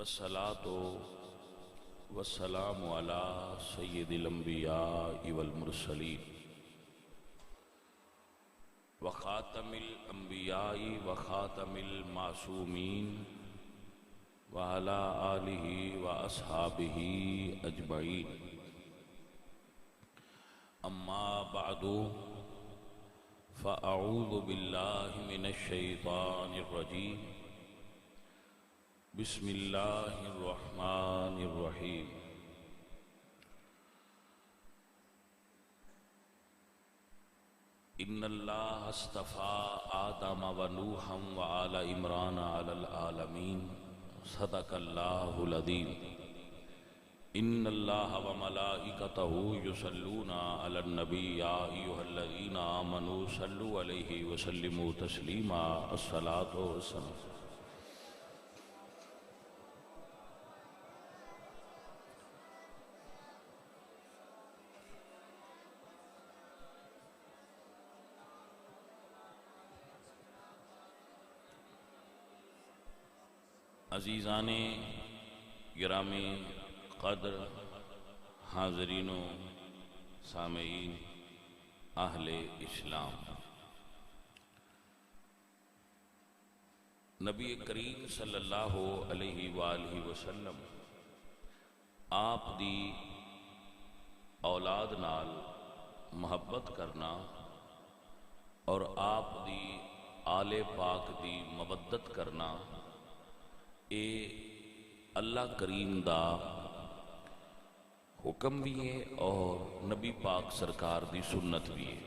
والصلاة والسلام على سيد الأنبياء والمرسلين وخاتم الأنبياء وخاتم المعصومين وعلى آله وأصحابه أجمعين. أما بعد فأعوذ بالله من الشيطان الرجيم. بسم الله الرحمن الرحيم. إن الله اصطفى آدم ونوحا وآل عمران على العالمين. صدق الله العظيم. إن الله وملائكته يصلون على النبي يا أيها الذين آمنوا صلوا عليه وسلموا تسليما. الصلاة والسلام. عزیزان گرامی قدر، حاضرین و سامعین، اہل اسلام، نبی کریم صلی اللہ علیہ وآلہ وسلم آپ دی اولاد نال محبت کرنا اور آپ دی آل پاک دی مودت کرنا اے اللہ کریم دا حکم بھی ہے اور نبی پاک سرکار دی سنت بھی ہے.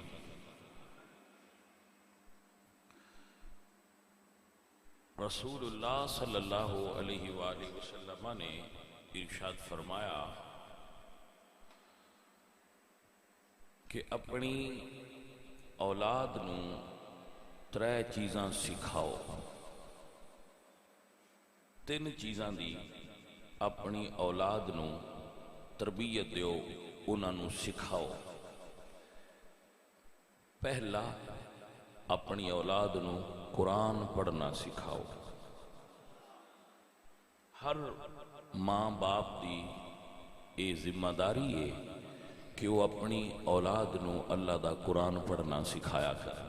رسول اللہ صلی اللہ علیہ وآلہ وسلم نے ارشاد فرمایا کہ اپنی اولاد نو 3 چیزاں سکھاؤ. 3 چیزاں دی اپنی اولاد نو تربیت دیو، انہاں نو سکھاؤ. پہلا، اپنی اولاد نو قرآن پڑھنا سکھاؤ. ہر ماں باپ دی اے ذمہ داری ہے کہ وہ اپنی اولاد نو اللہ دا قرآن پڑھنا سکھایا کر.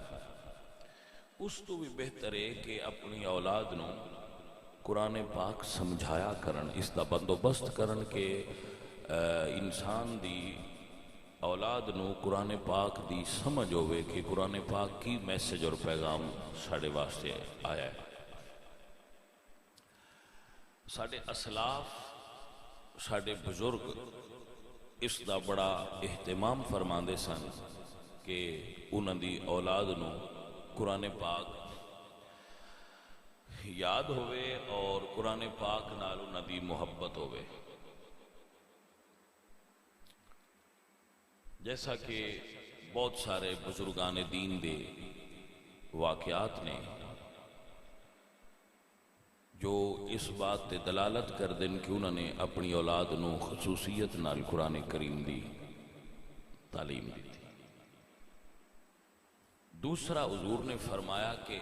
اس تو بھی بہتر ہے کہ اپنی اولاد نو قرآن پاک سمجھایا کرن، اس دا بندوبست کرن کہ انسان دی اولاد نو قرآن پاک دی سمجھ ہوئے کہ قرآن پاک کی میسج اور پیغام ساڑھے واسطے آیا ہے. ساڑھے اسلاف، ساڑھے بزرگ اس دا بڑا اہتمام فرماندے سن کہ انہاں دی اولاد نو قرآن پاک یاد ہوئے اور قرآن پاک نال انہاں دی محبت ہوئے. جیسا کہ بہت سارے بزرگان دین دے واقعات نے جو اس بات تے دلالت کر دیں کہ انہوں نے اپنی اولاد نو خصوصیت نال قرآن کریم دی تعلیم دی تھی. دوسرا، حضور نے فرمایا کہ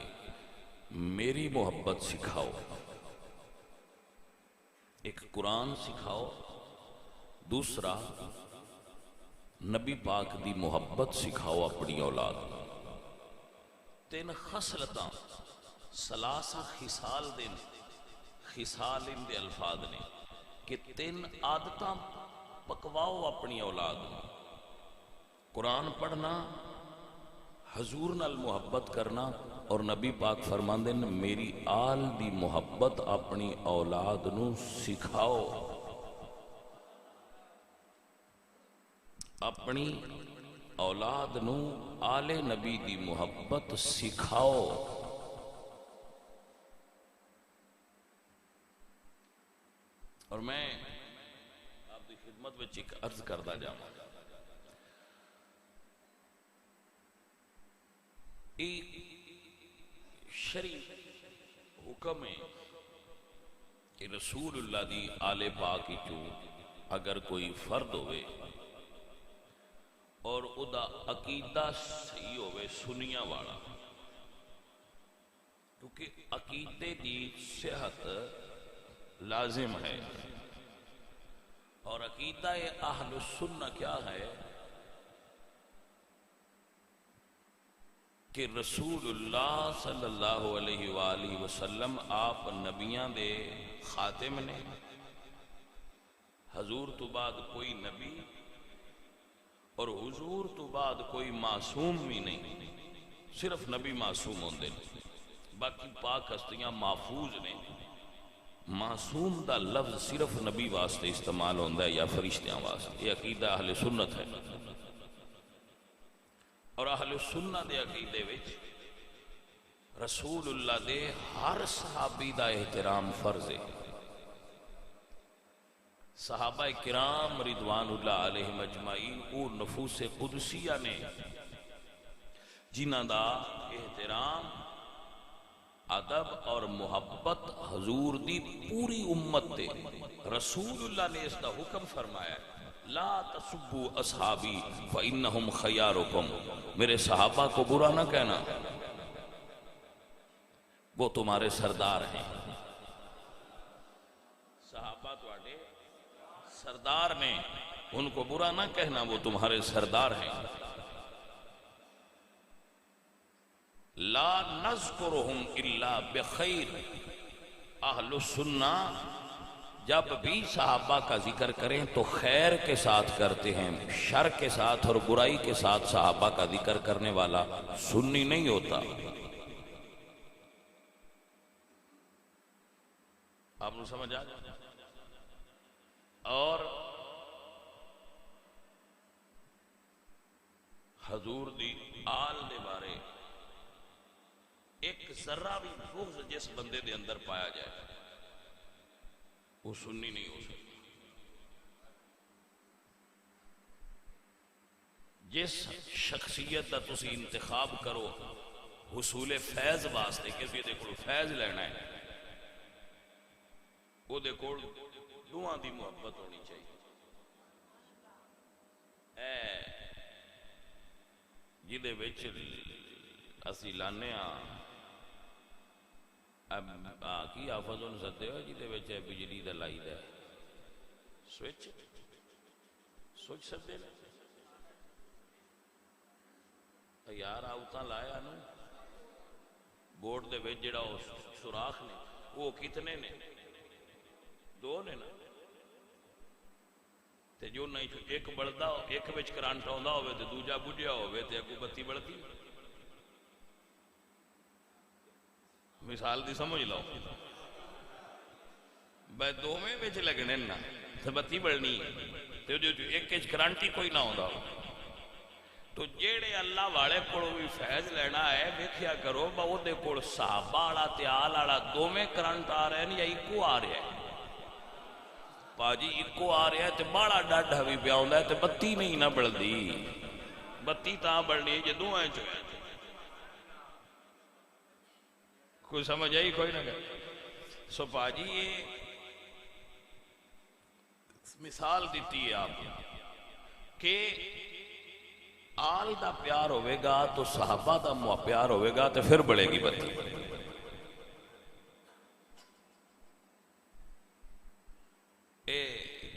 میری محبت سکھاؤ. ایک قرآن سکھاؤ، دوسرا نبی پاک دی محبت سکھاؤ اپنی اولاد. 3 خصلتاں، ثلاثہ خصال دے الفاظ نے کہ 3 عادتاں پکواؤ اپنی اولاد میں. قرآن پڑھنا، حضور نال محبت کرنا، اور نبی پاک فرماندے نے میری آل دی محبت اپنی اولاد نو سکھاؤ. اپنی اولاد نو آل نبی دی محبت سکھاؤ. اور میں آپ دی خدمت وچ ایک عرض کردا جاواں. شرعی حکم ہے کہ رسول اللہ دی آل پاک چوں اگر کوئی فرد ہوئے اور او دا عقیدہ صحیح ہوئے سنیاں والا، کیونکہ عقیدے دی صحت لازم ہے. اور عقیدہ اہل السنہ کیا ہے کہ رسول اللہ صلی اللہ علیہ وآلہ وسلم آپ نبیاں دے خاتم نے. حضور تو بعد کوئی نبی اور حضور تو بعد کوئی معصوم بھی نہیں. صرف نبی معصوم ہوندے نے، باقی پاک ہستیاں محفوظ نے. معصوم دا لفظ صرف نبی واسطے استعمال ہوندا ہے یا فرشتیاں واسطے. یہ عقیدہ اہل سنت ہے. اور اہل سنت دے عقیدے وچ رسول اللہ دے ہر صحابی دا احترام فرض ہے. صحابہ کرام رضوان اللہ علیہم اجمعین او نفوس قدسیہ نے جنہ دا احترام، ادب اور محبت حضور دی پوری امت تے. رسول اللہ نے اس دا حکم فرمایا لا تسبوا اصحابی فانہم خیارکم. میرے صحابہ کو برا نہ کہنا، وہ تمہارے سردار ہیں. صحابہ تواڈے سردار نے، ان کو برا نہ کہنا، وہ تمہارے سردار ہیں. لا نذکرہم الا بخیر. اہل السنہ جب بھی صحابہ کا ذکر کریں تو خیر کے ساتھ کرتے ہیں. شر کے ساتھ اور برائی کے ساتھ صحابہ کا ذکر کرنے والا سنی نہیں ہوتا. آپ نے سمجھ آ جائے. اور حضور دی آل دے بارے ایک ذرہ بھی بغض جس بندے دے اندر پایا جائے وہ سنی نہیں ہو سکتا. جس شخصیت کا تسی انتخاب کرو حصول فیض واسطے، کسی دے کول فیض لینا ہے، وہ دے کول دوہاں دی محبت ہونی چاہیے. جدے وچ اسی لانے کی آفت ان سدے ہو جدے وچ بجلی دا لائی دا سوئچ سدے یار آؤتاں لایا نو بورڈ دے وچ جڑا سوراخ نے وہ کتنے نے؟ دو نے نا. تے جو نہیں ایک بڑھدا ایک وچ کرنٹ آوندا ہوے تے دوجا بجھیا ہوے تے اگوں بتی بڑھدی. مثال دی سمجھ لو بے دوویں وچ لگنے نا تے بتی بڑھنی تے جو ایک وچ کرنٹ ہی کوئی نہ ہوندا. تو جیڑے اللہ والے کولوں بھی فیض لینا ہے ویکھیا کرو با او دے کول صحابہ والا تے آل والا دوویں کرنٹ آ رہے ہیں یا اکو آ رہا ہے؟ پاجی اکو آ رہا ہے تے باڑا ڈاڈھا بھی پیا ہوندا ہے تے بتی نہیں نہ بڑھدی. بتی تاں بڑھنی جے دوویں چ کوئی سمجھ آئی کوئی نہ کہ. سو پاجی یہ مثال دیتی ہے آپ کہ آل دا پیار ہوئے گا تو صحابہ دا پیار ہوئے گا تو پھر بڑھے گی بتی. اے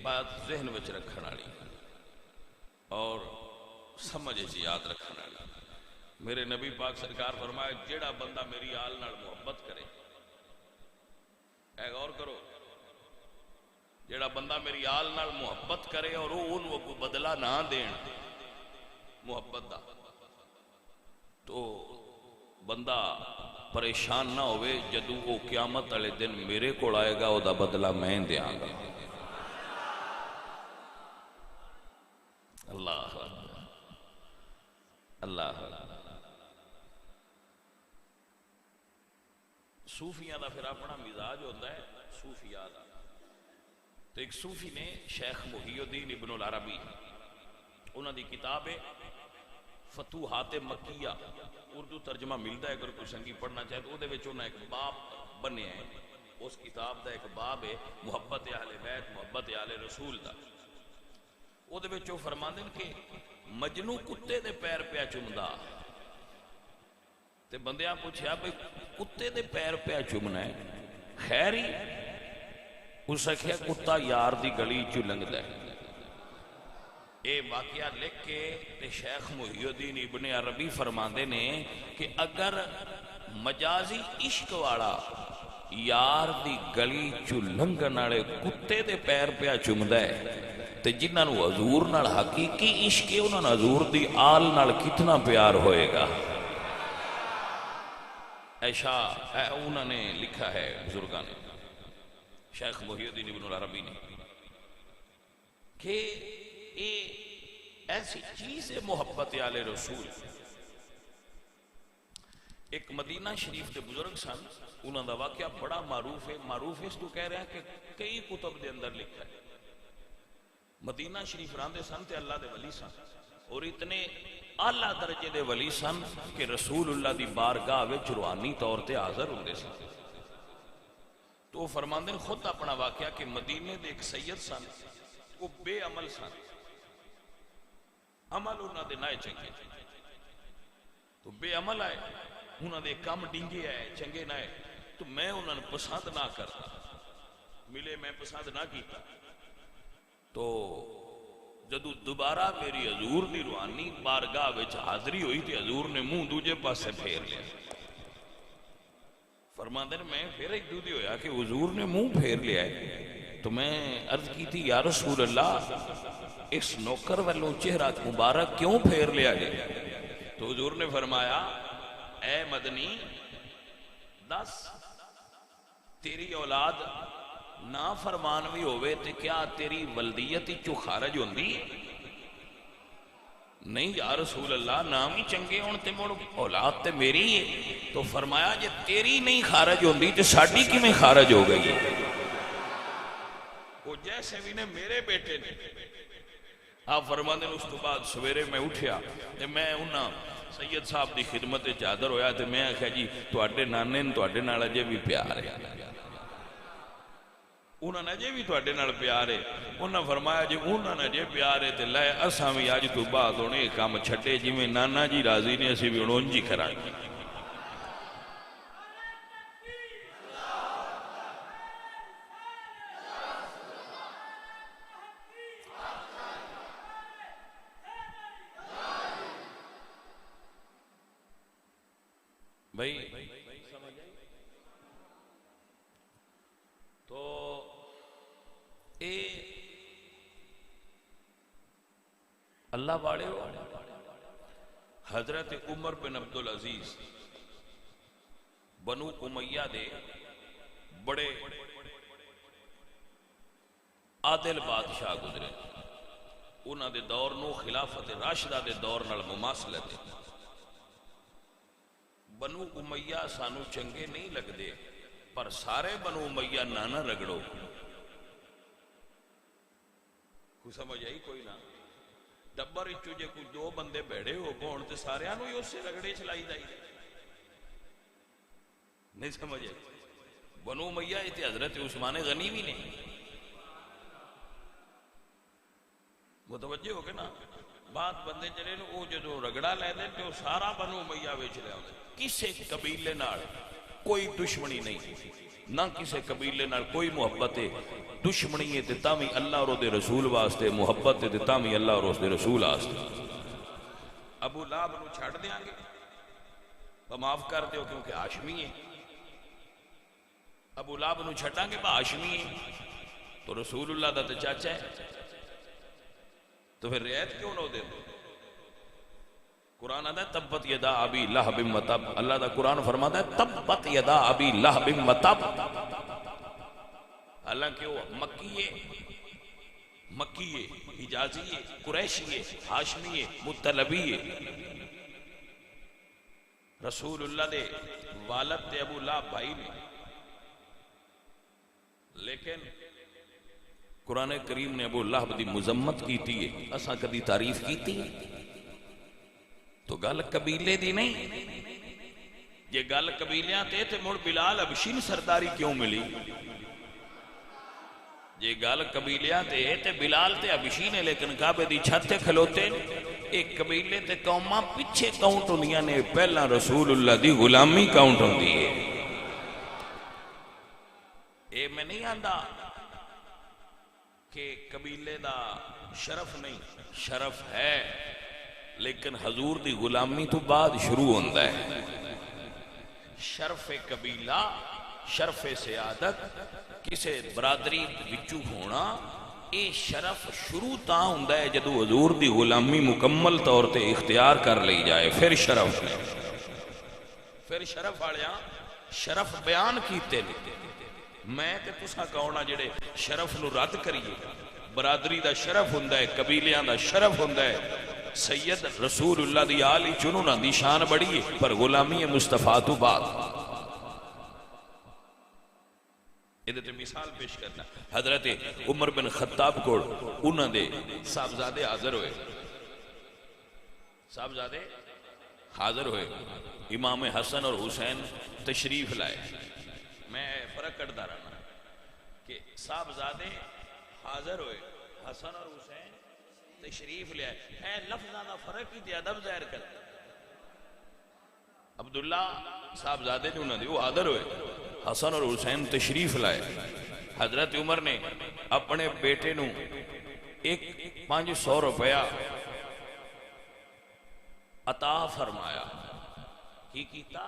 بات ذہن وچ رکھن والی اور سمجھ وچ یاد رکھن والی. میرے نبی پاک سرکار فرمایا جیڑا بندہ میری آل نال محبت کرے، اے غور کرو، جیڑا بندہ میری آل نال محبت کرے اور وہ ان کو بدلہ نہ دین محبت دا، تو بندہ پریشان نہ ہوئے جدو وہ قیامت والے دن میرے کو آئے گا، وہ دا بدلہ میں دیاں گا. اللہ اللہ. صوفیاں دا پھر اپنا مزاج ہوتا ہے صوفیاء دا. تو ایک صوفی نے شیخ محی الدین ابن العربی، انہوں دی کتاب ہے فتوحات مکیہ، اردو ترجمہ ملتا ہے اگر کوئی سنگی پڑھنا چاہے تو دے وچ انہاں ایک باب بنے ہیں. اس کتاب دا ایک باب ہے محبت اہل بیت، محبت اہل رسول دا. وہ دے وچ فرماندے ہیں کہ مجنو کتے دے پیر پیا چومدا تے بندیاں پوچھیا بھئی کتے دے پیر پیا چومنا ہے خیر ہی؟ اس آخیا کتا یار دی گلی چ لنگدا ہے۔ اے واقعہ لکھ کے تے شیخ محی الدین ابن عربی فرماندے نے کہ اگر مجازی عشق والا یار دی گلی چ لنگن والے کتے دے پیر پیا چومدا ہے تے جنہاں نوں حضور نال حقیقی عشق ہے انہاں نوں حضور دی آل نال کتنا پیار ہوئے گا۔ ایشا انہوں نے لکھا ہے بزرگاں نے، شیخ محی الدین ابن عربی نے، کہ یہ ایسی چیز ہے محبت آل رسول۔ ایک مدینہ شریف کے بزرگ سن، انہوں دا واقعہ بڑا معروف ہے، معروف اس تو کہہ رہے ہیں کہ کئی کتب دے اندر لکھا ہے۔ مدینہ شریف راندے سن تے اللہ دے ولی سن، اور اتنے اعلیٰ درجے دے ولی سن کہ رسول اللہ دی بارگاہ وچ روحانی طور تے حاضر ہوندے سن۔ تو وہ فرماندے نے خود اپنا واقعہ کہ مدینے دے ایک سید سن، وہ بے عمل سن، عمل انہاں دے نائے چنگے، تو بے عمل آئے، انہاں دے کام ڈنگے آئے چنگے نائے، تو میں انہاں نے پسند نہ کرتا، ملے میں پسند نہ کیتا، تو جدو دوبارہ میری حضور دی روحانی بارگاہ وچ حاضری ہوئی تھی، حضور نے منہ دوجے پاسے پھیر لیا۔ فرماندے نے میں پھر ایک دودی ہویا کہ حضور نے منہ پھیر لیا ہے، تو میں عرض کی تھی یا رسول اللہ اس نوکر والوں چہرہ مبارک کیوں پھیر لیا گیا؟ تو حضور نے فرمایا اے مدنی دس تیری اولاد نا فرمانوی ہوئے تے کیا تیری ولدیت چو خارج ہوندی؟ نہیں یا رسول اللہ نام ہی چنگے ہون تے مڑ اولاد تے میری ہے۔ تو فرمایا جے تیری نہیں خارج ہوندی تے ساڈی کی میں خارج ہو گئی ہے؟ وہ جیسے بھی نے میرے بیٹے نے، آپ فرماندے اس تو بعد سویرے میں اٹھیا تے میں انہاں سید صاحب دی خدمت چادر ہویا تے میں آخیا جی تواڈے نانے نے تواڈے نال اجے بھی پیار ہے، انہاں نے جے بھی تواڈے نال پیار ہے۔ انہاں فرمایا جی انہاں نے جے پیار ہے تے لے اساں وی اج تو بعد ہونے کام چھڈے جویں نانا جی راضی نے اسی بھی ہن اونج ہی کرانگے۔ بھائی تو اے اللہ والے ہو، حضرت عمر بن عبدالعزیز بنو امیہ دے بڑے عادل بادشاہ گزرے، انہاں دے دور نو خلافت راشدہ دے دور نال مماثلت ہے۔ بنو امیہ سانو چنگے نہیں لگ دے پر سارے بنو امیہ نانا رگڑو، کوئی سمجھ آئی کوئی نہ؟ ٹبر اچو جے کوئی دو بندے بیڑے ہو بون تے سارے آنو ہی اس سے رگڑے چلائی دائی، نہیں سمجھ آئی؟ بنو امیہ تے حضرت عثمان غنی بھی نہیں، متوجہ ہو کے نا؟ بات بندے چلے نو او جو رگڑا لے دے تو سارا بنو امیہ ویچ لے آؤں، کسے قبیلے نال کوئی دشمنی نہیں، نہ کسے قبیلے نال کوئی محبت ہے، دشمنی ہے تے تامی اللہ اور دے رسول واسطے، محبت ہے تے تامی اللہ اور دے رسول واسطے۔ ابو لہب نو چھڑ دیاں گے تو معاف کر دیو کیونکہ ہاشمی ہے، ابو لہب نو چھٹاں گے با ہاشمی ہے تو رسول اللہ دا تے چاچا ہے، تو پھر رعایت کیوں نہ دے دو؟ قرآن آدھا ہے تبت یدا ابی لہب وتب، اللہ دا قرآن فرماتا ہے تبت یدا ابی لہب وتب، حالانکہ وہ مکی ہے، حجازی ہے، قریشی ہے، ہاشمی ہے، مطلبی ہے، رسول اللہ دے والد تے ابو لہب بھائی نے، لیکن قرآن کریم نے ابو لہب دی مذمت کیتی ہے، اساں کدی تعریف کیتی ہے؟ تو گل قبیلے دی نہیں، یہ گل قبیلیاں تے مڑ بلال حبشی سرداری کیوں ملی؟ یہ گل قبیلیاں تے بلال تے حبشی نے، لیکن کعبے دی چھت تے کھلوتے ایک قبیلے تے قوماں پیچھے کاؤنٹ ہوندیاں نے، پہلا رسول اللہ دی غلامی کاؤنٹ ہوندی ہے۔ اے میں نہیں آندا کہ قبیلے دا شرف نہیں، شرف ہے لیکن حضور دی غلامی تو بعد شروع ہوتا ہے۔ شرف قبیلہ، شرف سیادت، کسے برادری وچوں ہونا، اے شرف شروع تا ہوندا ہے جدو حضور دی غلامی مکمل طور تے اختیار کر لی جائے، پھر شرف ہے۔ پھر شرف والیاں شرف بیان کیتے نہیں۔ میں تے تساں کون جڑے شرف نو رد کریے؟ برادری دا شرف ہوندا ہے، قبیلیاں دا شرف ہوندا ہے۔ سید رسول اللہ دی آلی چنونا دی شان بڑی ہے، پر غلامی مصطفیٰ تو بعد۔ ادھے تے مثال پیش کرنا، حضرت عمر بن خطاب کو انہاں دے صاحبزادے حاضر ہوئے، صاحبزادے حاضر ہوئے، امام حسن اور حسین تشریف لائے۔ میں فرق کرتا رہا کہ صاحبزادے حاضر ہوئے، حسن اور حسین تشریف لے آئے، اے لفظاں دا فرق ہی تے ادب ظاہر کرتا۔ عبداللہ صاحبزادے جو انہوں نے وہ حاضر ہوئے، حسن اور حسین تشریف لائے۔ حضرت عمر نے اپنے بیٹے نو 500 روپیہ عطا فرمایا۔ کی کیتا؟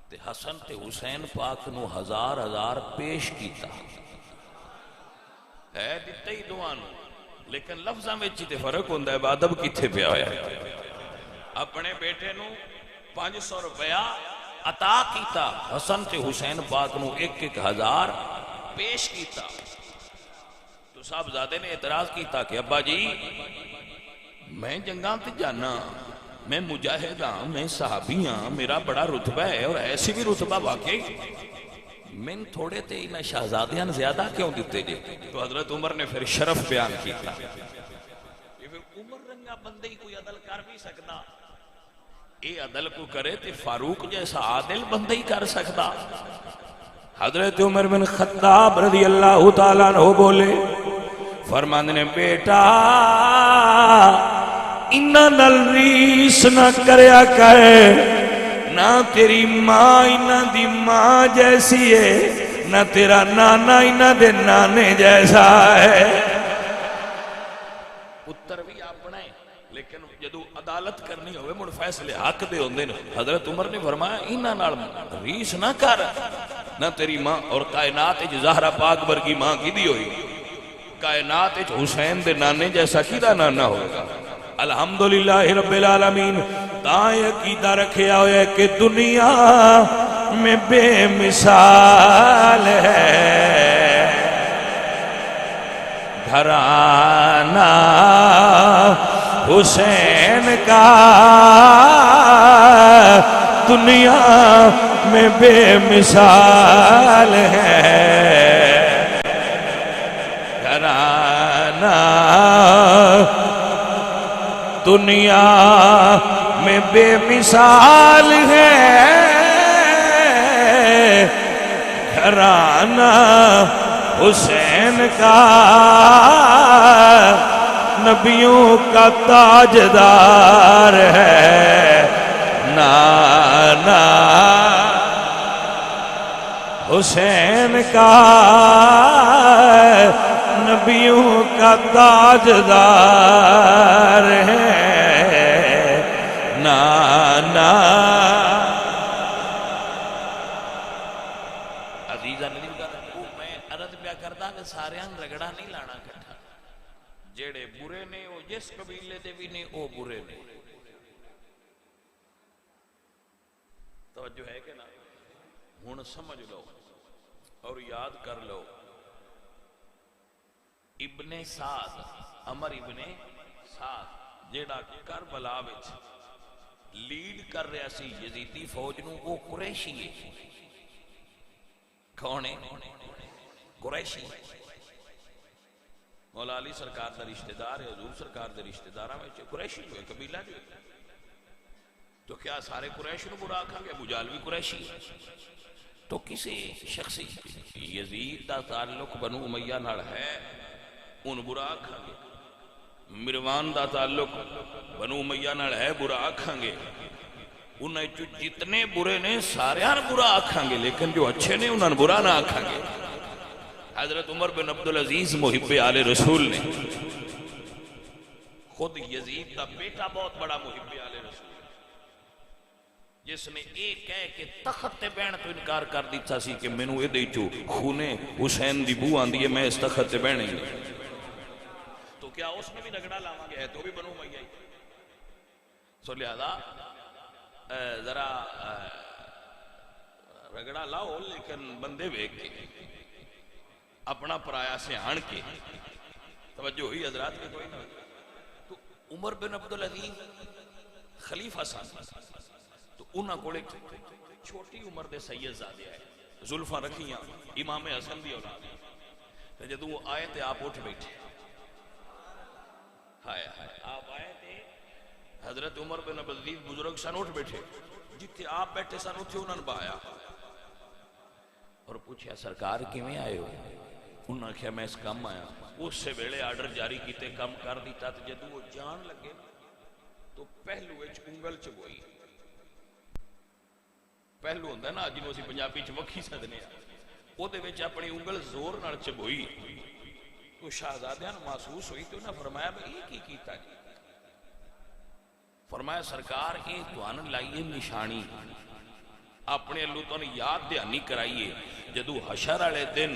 تے حسن تے حسین پاک نو 1000 پیش کیتا ہے، دیتا ہی دوان، لیکن لفظاں میں چیتے فرق ہوندہ ہے، بادب کیتے پہ آیا۔ اپنے بیٹے نو 500 روپیہ عطا کیتا، حسن تے حسین پاک نو 1000 پیش کیتا۔ تو صاحبزادے نے اعتراض کیتا کہ ابا جی میں جنگاں تے جانا، میں مجاہد ہاں، میں صحابی ہاں، میرا بڑا رتبہ ہے، اور ایسی بھی رتبہ واقعی میں تھوڑے تے میں شہزادیاں زیادہ کیوں دیتے جے؟ تو حضرت عمر نے پھر شرف بیان کیتا۔ یہ پھر عمر رنگا بندے ہی کوئی عدل کر بھی سکتا، اے عدل کو کرے تے فاروق جیسا عادل بندے ہی کر سکتا۔ حضرت عمر بن خطاب رضی اللہ تعالیٰ عنہ بولے، فرماندے نے بیٹا انہاں نال ریس نہ کریا کرے، نہ تیری ماں انہاں دی ماں جیسی ہے، نہ تیرا نانا انہاں دے نانے جیسا ہے۔ پتر بھی اپنا ہے لیکن جدو عدالت کرنی ہوئے مڑ فیصلے حق دے ہوندے نے۔ حضرت عمر نے فرمایا انہاں نال ریس نہ کر، نہ تیری ماں، اور کائنات وچ زہرا پاک ورگی ماں کیدی ہوئی، کائنات وچ حسین دے نانے جیسا کیدا نانا ہوگا؟ الحمدللہ رب العالمین۔ تائیں عقیدہ رکھیا ہوئے کہ دنیا میں بے مثال ہے گھرانہ حسین کا، دنیا میں بے مثال ہے گھرانہ، دنیا میں بے مثال ہے گھرانہ حسین کا، نبیوں کا تاجدار ہے نانا حسین کا، نبیوں کا تاجدار ہے نانا۔ عزیزہ نہیں کرتا، میں عرض پیا کرتا کہ سارے رگڑا نہیں لانا کٹھا، جیڑے برے نے وہ جس قبیلے دے بھی نہیں وہ برے نے۔ توجہ ہے کہ نا؟ ہن سمجھ لو اور یاد کر لو، ابن سعد، عمر ابن سعد جیڑا کربلا وچ لیڈ کر رہا سی یزیدی فوج نو، وہ قریشی ہے۔ کون ہے؟ قریشی۔ مولا علی سرکار دا رشتہ دار ہے، حضور سرکار دے رشتہ داراں وچ قریشی ہوئے، قبیلہ جو ہے۔ تو کیا سارے قریش نو برا آکھاں گے؟ ابو جہل بھی قریشی ہے۔ تو کسی شخصی یزید دا تعلق بنو امیہ نال ہے، ان برا آکھاں گے۔ مروان دا تعلق بنو امیہ نال ہے، برا آکھاں گے۔ انہیں جو جتنے برے نے سارے برا آکھاں گے، لیکن جو اچھے نے انہیں برا نہ آکھاں گے۔ حضرت عمر بن عبدالعزیز محب آل رسول نے، خود یزید کا بیٹا بہت بڑا محب آل رسول، جس نے ایک کہہ کے تخت تے بہن تو انکار کر دیتا سی کہ مینوں اے دے چو خونے حسین دی بو آندی ہے، میں اس تخت تے بہن ہی تو کیا اس میں بھی رگڑا لاواں گے؟ تو بھی بنو امیہ ہی۔ سو لہذا ذرا رگڑا لاؤ لیکن بندے ویکھ کے، اپنا پرایا سے آن کے۔ توجہ ہوئی حضرات کے کوئی نہ؟ تو عمر بن عبدالعزیز خلیفہ صاحب، تو انہاں کو ایک چھوٹی عمر دے سید زادے آئے، زلفاں رکھیاں، امام حسن دی اولاد، جدوں وہ آئے تے آپ اٹھ بیٹھے، ہائے ہائے، آپ آئے تے حضرت عمر بن عبدالعزیز بزرگ سن اٹھ بیٹھے، جتنے آپ بیٹھے سن اتھے انہوں نے بایا اور پوچھا سرکار کیویں آئے ہو؟ انہوں نے کہا میں اس کام آیا۔ اس سے ویلے آرڈر جاری کیتے کم کر دیتا، تو جدوں وہ جان لگے تو پہلو اچ انگل چبوئی، پہلو ہوندہ نا جنہوں اسی پنجابی چ وکھی سدنے او دے وچ اپنی انگل زور نال چبوئی، تو شہزادیاں محسوس ہوئی، تو انہوں نے فرمایا بھئی یہ کی کیتا جی؟ فرمایا سرکار یہ توان لائیے نشانی، اپنے اللہ تو یاد دہانی کرائیے، جدو حشر والے دن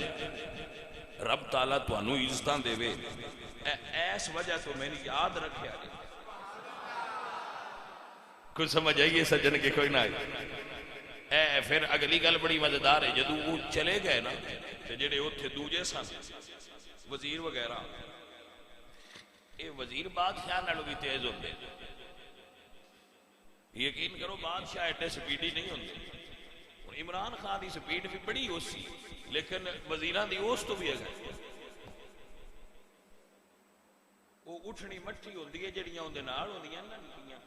رب تعالیٰ توانو عزتاں دے وے، ایس وجہ تو میں نے یاد رکھیا جائے۔ کچھ سمجھ آئیے سجن کے کوئی نہ آئی؟ پھر اگلی گل بڑی مزیدار ہے، جدو وہ چلے گئے نا تے جڑے اوتھے دوجے سن وزیر وغیرہ، اے وزیر بادشاہ نالوں بھی تیز ہوندے، یقین کرو بادشاہ ایٹے سپیڈی نہیں ہوندے۔ عمران خان دی سپیڈ بھی بڑی ہو سی، لیکن وزیران دی اوس تو بھی ہے، وہ اٹھنی مٹھی ہوندی ہے جڑیاں ہوندے نال ہوندیاں نا نکلیاں،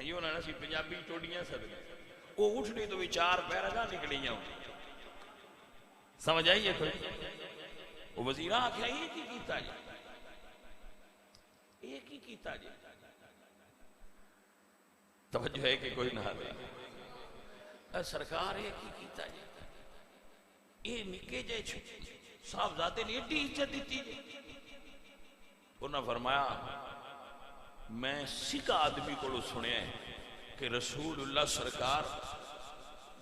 یہ انہوں نے سی پنجابی ٹوڑیاں سدنے، وہ اٹھنی تو بھی چار پیر اگاں نکلیاں ہوندی۔ سمجھ آئیے کوئی؟ وہ وزیران آکھیا یہ کی کیتا جی؟ ایک ہی کیتا جی؟ توجہ ہے کہ کوئی نہ آئے؟ سرکار ایک ہی کیتا جی؟ یہ نکے جائے صاحبزادے نے ایڈی عزت دیتی جی؟ انہوں نے فرمایا میں سکھ آدمی کو سنے ہیں کہ رسول اللہ سرکار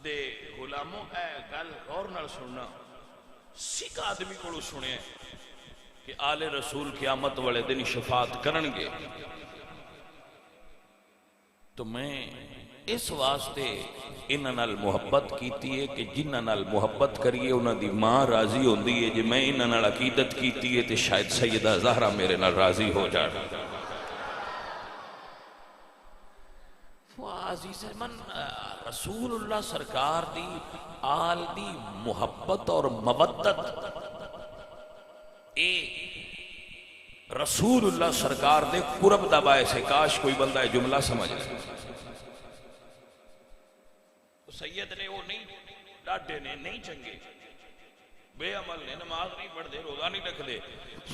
دے غلاموں اے گل غور نال سننا، سکھ آدمی کو سنے ہیں کہ آل رسول قیامت والے دن شفاعت کرنگے، تو میں اس واسطے انہاں نال محبت کیتی ہے کہ جنہاں نال محبت کریے انہاں دی ماں راضی ہوندی ہے، جے میں انہاں نال عقیدت کیتی ہے تو شاید سیدہ زہرا میرے نال راضی ہو جائے۔ عزیز من رسول اللہ سرکار دی آل دی محبت اور مودت، اے رسول اللہ سرکار دے قرب دا باعث ہے۔ کاش کوئی بندہ جملہ سمجھ لے۔ سید نے وہ نہیں ڈاڈے نے نہیں چنگے، بے عمل نے نماز نہیں پڑھ دے، روزہ نہیں رکھ دے،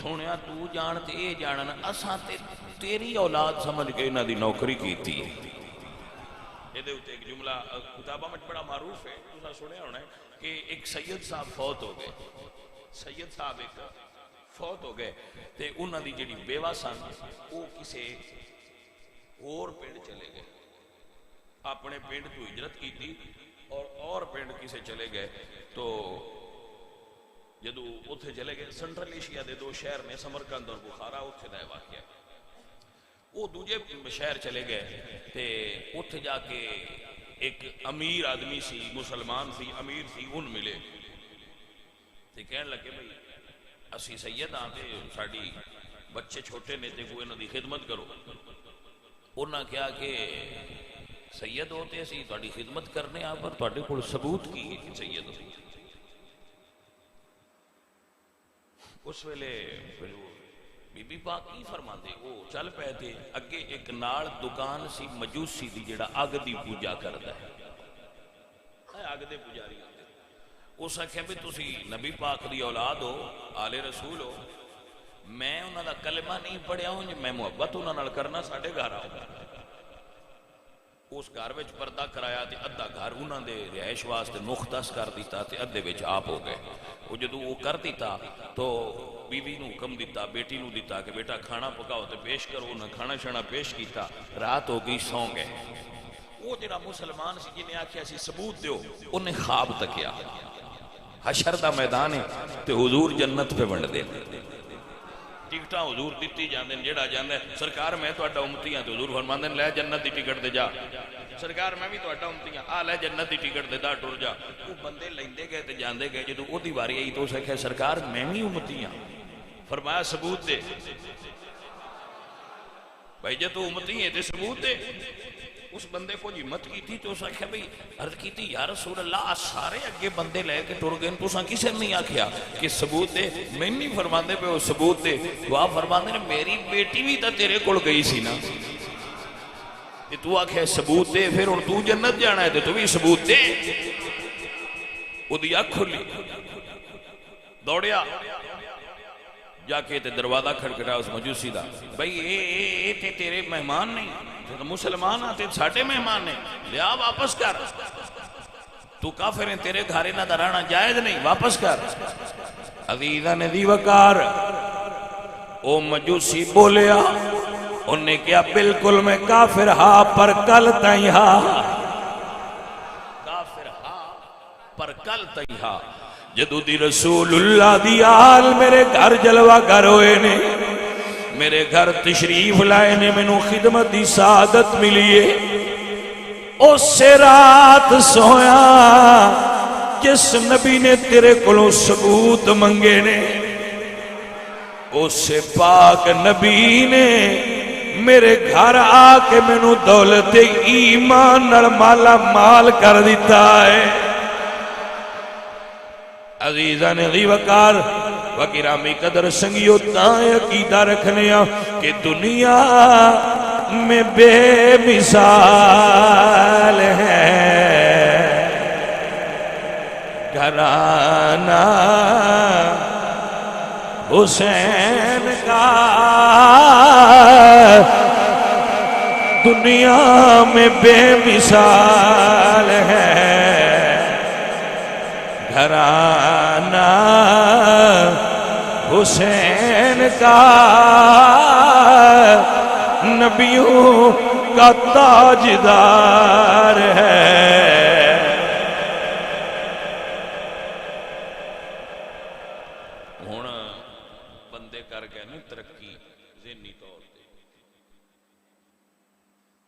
سونیا تو جانتے اے جاننا اساں تیری اولاد سمجھ کے انہاں دی نوکری کیتی ہے۔ یہ دے ہوتے ایک جملہ کتابہ میں بڑا معروف ہے، تو سنے ہونا ہے کہ ایک سید صاحب فوت ہو گئے، سید صاحب ایک فوت ہو گئے تے انہاں دی جڑی بیوہ سن وہ کسے اور پینڈ چلے گئے، اپنے پینڈ تو ہجرت کی تھی اور پینڈ کسے چلے گئے، تو جدو اتھے چلے گئے سنٹرل ایشیا دے دو شہر نے سمرقند اور بخارا، اتھے دا واقعہ وہ دوجے شہر چلے گئے تے اتھے جا کے ایک امیر آدمی سی، مسلمان سی، امیر سی، ان ملے تے کہنے لگے بھئی اسی سید آتے ساڑی بچے چھوٹے نے تے کوئی انہوں دی خدمت کرو۔ انہوں نے کہا کہ سید ہوتے اسی تھوڑی خدمت کرنے آپ پر تھوڑے کو ثبوت کی کہ سید ہوتے۔ اس ویلے بی بی پاک کی فرما دے وہ چل پہ تھے اگے ایک نال دکان سی مجوسی دی جڑا آگ دی پوجا کردہ ہے، آگ دے پوجاری ہوتے۔ اس آکھیں بھی تسی نبی پاک دی اولاد ہو، آل رسول ہو، میں انہاں دا کلمہ نہیں پڑھیا ہوں، میں محبت انہاں نال کرنا ساڑھے گھر آؤں گا۔ اس گھر وچ پردہ کرایا تے ادھا گھر انہاں دے رہائش واسطے مختص کر دیتا تے ادھے وچ آپ ہو گئے. وہ جدوں وہ کر دیتا تو بیوی نو حکم دیتا, بیٹی نو دیتا کہ بیٹا کھانا پکاؤ تے پیش کرو. انہاں کھانا شانا پیش کیتا, رات ہو گئی, سو گئے. وہ جڑا مسلمان سی جنہیں آکھیا سی ثبوت دیو, انہیں خواب تکیا حشر دا میدان ہے تے حضور جنت پہ ونڈ دے, ٹکٹاں حضور دیتی جاندے, جیڑا جاندے سرکار میں تہاڈا امتی ہاں تے حضور فرماندے لے جنت دی ٹکٹ دے جا, سرکار میں بھی تہاڈا امتی ہاں, آ لے جنت دی ٹکٹ دے دا ٹر جا. وہ بندے لیندے گئے تے جاندے گئے. جدوں اودی واری آئی تو اس آکھیا سرکار میں بھی امتی ہاں. فرمایا ثبوت دے. بھائی جے تو امتی ہے تے ثبوت دے. اس بندے کو ہمت کی تھی تو اس آکھیا بھئی عرض کی تھی یا رسول اللہ سارے اگے بندے لے کے ٹر گئے تو کسے نہیں آکھیا کہ ثبوت دے. میں نہیں فرماندے پہ وہ ثبوت دے. تو آپ فرماندے نے میری بیٹی بھی تو تیرے کول گئی سی نا, تو آکھیا ثبوت دے, پھر اور تو جنت جانا ہے تو بھی ثبوت دے. وہ دی آنکھ کھلی, دوڑیا جا کے تے دروازہ کھڑکڑا اس مجوسی دا, بھئی اے تے تیرے مہمان نہیں, تو مسلمان آتے ساٹھے مہمان نے, لیا واپس کر, تو کافر ہیں, تیرے گھارے نہ درانا جائز نہیں, واپس کر. عزیزہ نے دی وقار او مجوسی بولیا, انہوں نے کیا بالکل میں کافر ہاں پر کل تائیں ہاں, کافر ہاں پر کل تائیں ہاں. جدو دی رسول اللہ دی آل میرے گھر جلوہ گھر ہوئے نے, میرے گھر تشریف لائے نے, میں نو خدمت دی سعادت ملیے. اس سے رات سویا جس نبی نے تیرے کلوں ثبوت منگے نے, اس سے پاک نبی نے میرے گھر آ کے میں نو دولت ایمان نر مالا مال کر دیتا ہے. عزیزان غی وقار وگرامی قدر سنگیو تائیں عقیدہ رکھنے کہ دنیا میں بے مثال ہے گھرانہ حسین کا, دنیا میں بے مثال ہے گھرانہ حسین کا, نبیوں کا تاجدار ہے. ہون بندے کر گئے نہیں ترقی ذہنی طور پہ.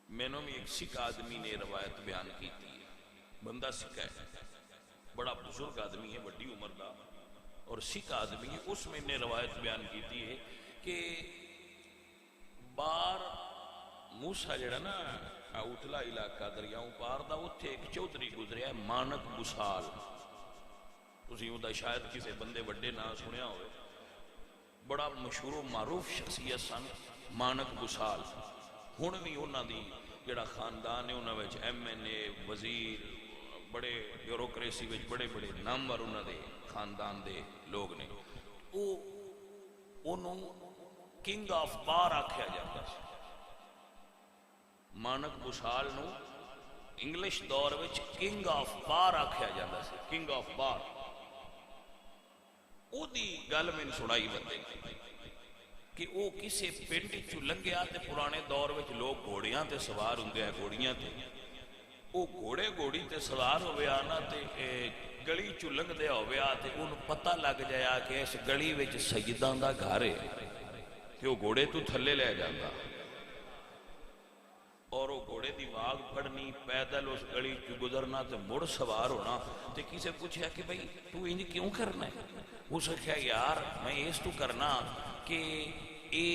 میں نے ایک سکھ آدمی نے روایت بیان کی تھی, بندہ سکھ ہے, بڑا بزرگ آدمی ہے, بڑی عمر کا اور سکھ آدمی ہے. اس میں نے روایت بیان کی تھی ہے کہ بار موسیٰ جڑا نا اتلا علاقہ دریاؤں پار دا اتھے ایک چودھری گزریا ہے مانک بسال. تسی ہوں دا شاید کسے بندے وڈے نہ سنیا ہوئے, بڑا مشہور و معروف شخصیت سن مانک بسال. ہن بھی انہاں دی جڑا خاندان ہے انہاں وچ ایم این اے, وزیر, بڑے بیوروکریسی وچ بڑے بڑے نامور انہاں دے خاندان دے لوگ نے. انہوں کنگ آف بار آکھیا جاتا ہے. مانک بسال نو انگلش دور وچ کنگ آف بار آکھیا جاتا ہے, کنگ آف بار. او دی گل میں سنائی بندے کہ او کسے پنڈ چو لنگیا تے پرانے دور وچ لوگ گھوڑیاں تے سوار ہوندے ہیں, گھوڑیاں تے او گھوڑے گھوڑی تے سوار ہوئے آنا تے گلی چو لنگ دیا ہوئے آتے ان پتہ لگ جایا کہ اس گلی وچ سیدان دا گھر ہے کہ وہ گھوڑے تو تھلے لے جاتا اور وہ گھوڑے دی واگ پڑنی, پیدل اس گلی چو گزرنا تے مڑ سوار ہونا. تے کسے پوچھا کہ بھئی تو انج کیوں کرنا ہے؟ وہ سکھا یار میں اس تو کرنا کہ اے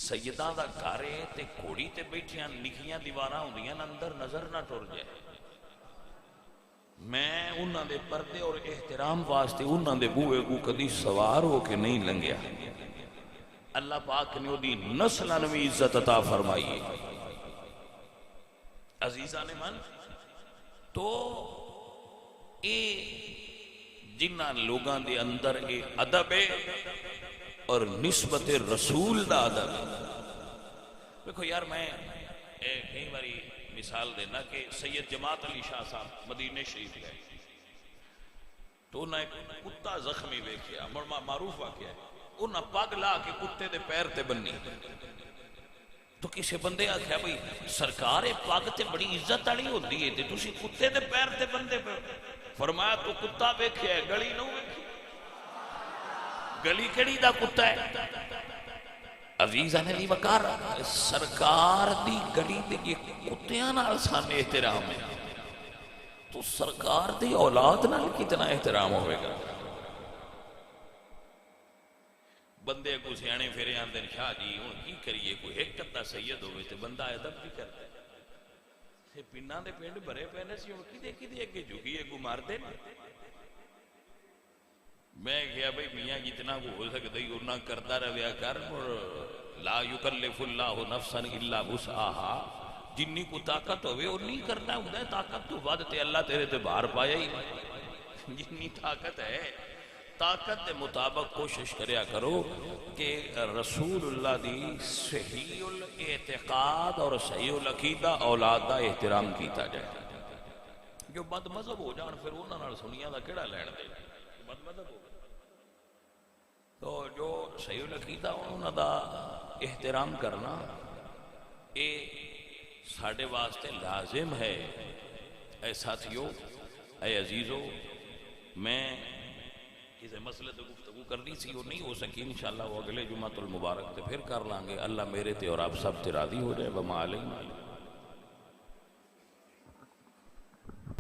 سیداں دا گھر ہے تے گھوڑی تے بیٹھیاں نکھیاں دیواراں ہوندیاں اندر نظر نہ ٹر جائے. میں انہاں دے پردے اور احترام واسطے انہاں دے بوئے کو کدی سوار ہو کے نہیں لنگیا. اللہ پاک نے دی نسلن بھی عزت عطا فرمائی. عزیزان من تو اے جنہ لوگاں دے اندر اے ادب ہے اور نسبت رسول دا ادب ہے. دیکھو یار میں کئی باری مثال دینا کہ سید جماعت علی شاہ صاحب مدینے شریف گئے تو انہیں ایک کتا زخمی ویکھیا، معروف واقعہ ہے، انہیں پگ لا کے کتے دے پیر تے بنی تو کسی بندے آخیا بھئی سرکار پگ تے بڑی عزت والی ہوندی ہے تے تسی کتے دے پیر تے بندے پہ، فرمایا تو کتا ویکھیا ہے گلی نہ ویکھی، گلی کیڑی دا کتا ہے؟ عزیزاں دی وقار سرکار دی گلی دے یہ کتیاں نال سان احترام ہے تو سرکار دی اولاد نال کتنا احترام ہوئے گا؟ بندے کو سیانے پھرے آندے شاہ جی ہوں کی کریے کوئی ایک کتا سید ہوئے تے بندہ ادب بھی کرتا ہے پناں دے پنڈ بھرے پہنے سی ہوں کی دے اگے جھگی اگو مار دے میں کہا بھئی میاں جتنا کو ہو سکتا ہی اتنا کرتا رویا کر لا یکلف اللہ نفسا الا وسعہا، جنی کو طاقت ہوئے اور نہیں کرنا ہوتا ہے، طاقت تو بعد تے اللہ تیرے تے باہر پایا ہی جنی طاقت ہے طاقت دے مطابق کوشش کریا کرو کہ رسول اللہ دی صحیح الاعتقاد اور صحیح العقیدہ اولاد دا احترام کیتا جائے۔ جو بد مذہب ہو جان پھر انہاں نال سنیاں دا کیڑا لین دے، بد مذہب ہو تو جو صحیح العقیدہ انہاں دا احترام کرنا اے ساڑھے واسطے لازم ہے۔ اے ساتھیو، اے عزیزو، میں کسی مسئلے تو گفتگو کرنی سی وہ نہیں ہو سکی، انشاءاللہ وہ اگلے جمعہ المبارک تے پھر کر لانگے۔ اللہ میرے تے اور آپ سب تے راضی ہو جائے۔ وما علینا